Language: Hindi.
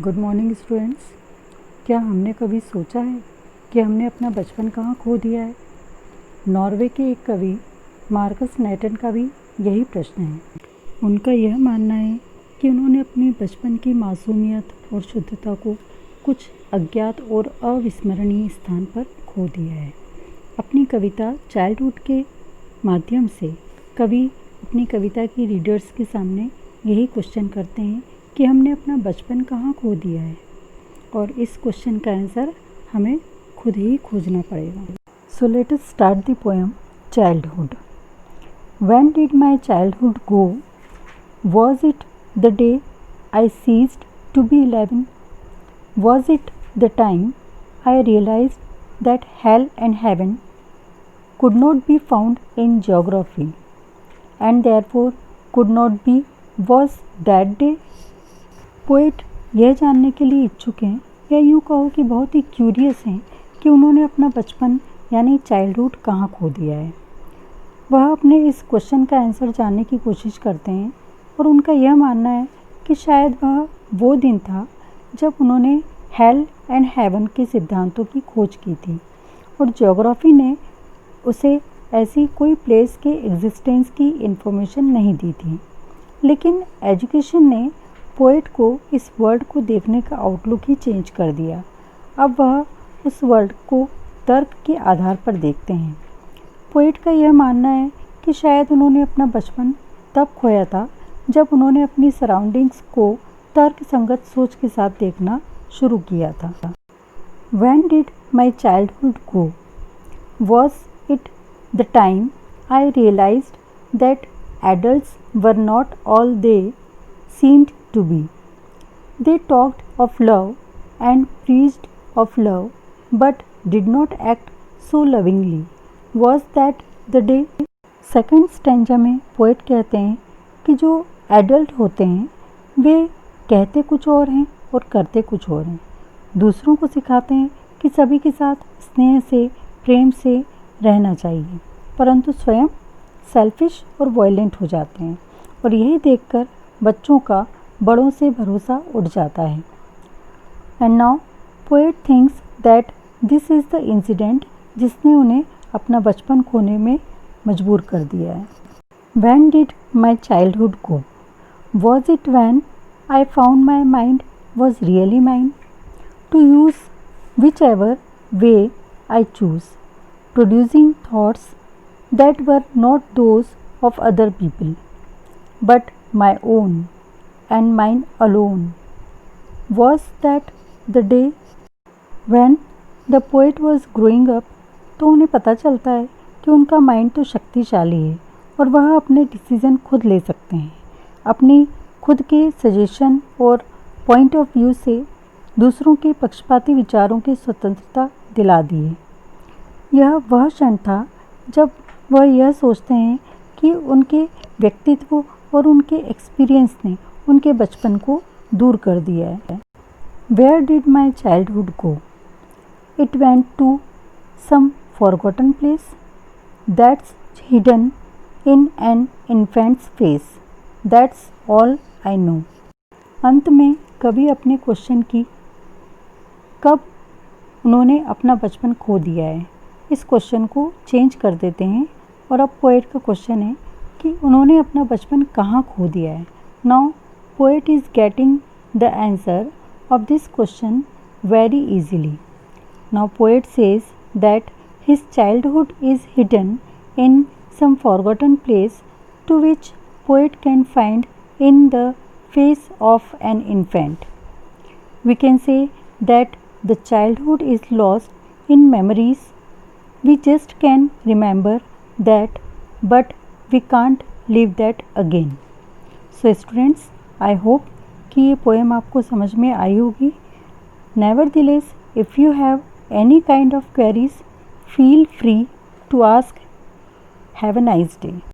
Good morning students. क्या हमने कभी सोचा है कि हमने अपना बचपन कहाँ खो दिया है? नॉर्वे के एक कवि मार्कस नेटन का भी यही प्रश्न है। उनका यह मानना है कि उन्होंने अपनी बचपन की मासूमियत और शुद्धता को कुछ अज्ञात और अविस्मरणीय स्थान पर खो दिया है। अपनी कविता चाइल्डहुड के माध्यम से कवि अपनी कविता की रीडर्स के सामने यही क्वेश्चन करते हैं कि हमने अपना बचपन कहाँ खो दिया है, और इस क्वेश्चन का आंसर हमें खुद ही खोजना पड़ेगा। So let us start the poem childhood. When did my childhood go? Was it the day I ceased to be 11? Was it the time I realized that hell and heaven could not be found in geography, and therefore could not be? Was that day? Poet यह जानने के लिए इच्छुक हैं, या यूँ कहो कि बहुत ही क्यूरियस हैं कि उन्होंने अपना बचपन यानी चाइल्डहुड कहाँ खो दिया है। वह अपने इस क्वेश्चन का आंसर जानने की कोशिश करते हैं, और उनका यह मानना है कि शायद वह वो दिन था जब उन्होंने हेल एंड हेवन के सिद्धांतों की खोज की थी, और ज्योग्राफी ने उसे ऐसी कोई प्लेस के एग्जिस्टेंस की इन्फॉर्मेशन नहीं दी थी। लेकिन एजुकेशन ने पोएट को इस वर्ल्ड को देखने का आउटलुक ही चेंज कर दिया। अब वह उस वर्ल्ड को तर्क के आधार पर देखते हैं। पोएट का यह मानना है कि शायद उन्होंने अपना बचपन तब खोया था जब उन्होंने अपनी सराउंडिंग्स को तर्क संगत सोच के साथ देखना शुरू किया था। When did my childhood go? Was it the time I realized that adults were not all they seemed to be? They talked of love and preached of love, but did not act so lovingly. Was that the day? Second stanza में पोएट कहते हैं कि जो एडल्ट होते हैं वे कहते कुछ और हैं और करते कुछ और हैं। दूसरों को सिखाते हैं कि सभी के साथ स्नेह से, प्रेम से रहना चाहिए, परंतु स्वयं सेल्फिश और वायलेंट हो जाते हैं, और यही देखकर बच्चों का बड़ों से भरोसा उठ जाता है। And now poet thinks that this is the incident जिसने उन्हें अपना बचपन खोने में मजबूर कर दिया है। When did my childhood go? Was it when I found my mind was really mine, to use whichever way I choose, producing thoughts that were not those of other people, but my own and mine alone? Was that the day? When the poet was growing up, तो उन्हें पता चलता है कि उनका माइंड तो शक्तिशाली है और वह अपने डिसीज़न खुद ले सकते हैं। अपनी खुद के सजेशन और पॉइंट ऑफ व्यू से दूसरों के पक्षपाती विचारों की स्वतंत्रता दिला दी है। यह वह क्षण था जब वह यह सोचते हैं कि उनके व्यक्तित्व और उनके एक्सपीरियंस ने उनके बचपन को दूर कर दिया है। Where did my childhood go? It went to some forgotten place that's hidden in an infant's face. That's all I know. अंत में कवि अपने क्वेश्चन की कब उन्होंने अपना बचपन खो दिया है, इस क्वेश्चन को चेंज कर देते हैं, और अब पोएट का क्वेश्चन है कि उन्होंने अपना बचपन कहाँ खो दिया है। Now poet is getting the answer of this question very easily. Now poet says that his childhood is hidden in some forgotten place to which poet can find in the face of an infant. We can say that the childhood is lost in memories. We just can remember that, but we can't live that again. So students, I hope कि ये पोएम आपको समझ में आई होगी। Nevertheless, if you have any kind of queries, feel free to ask. Have a nice day.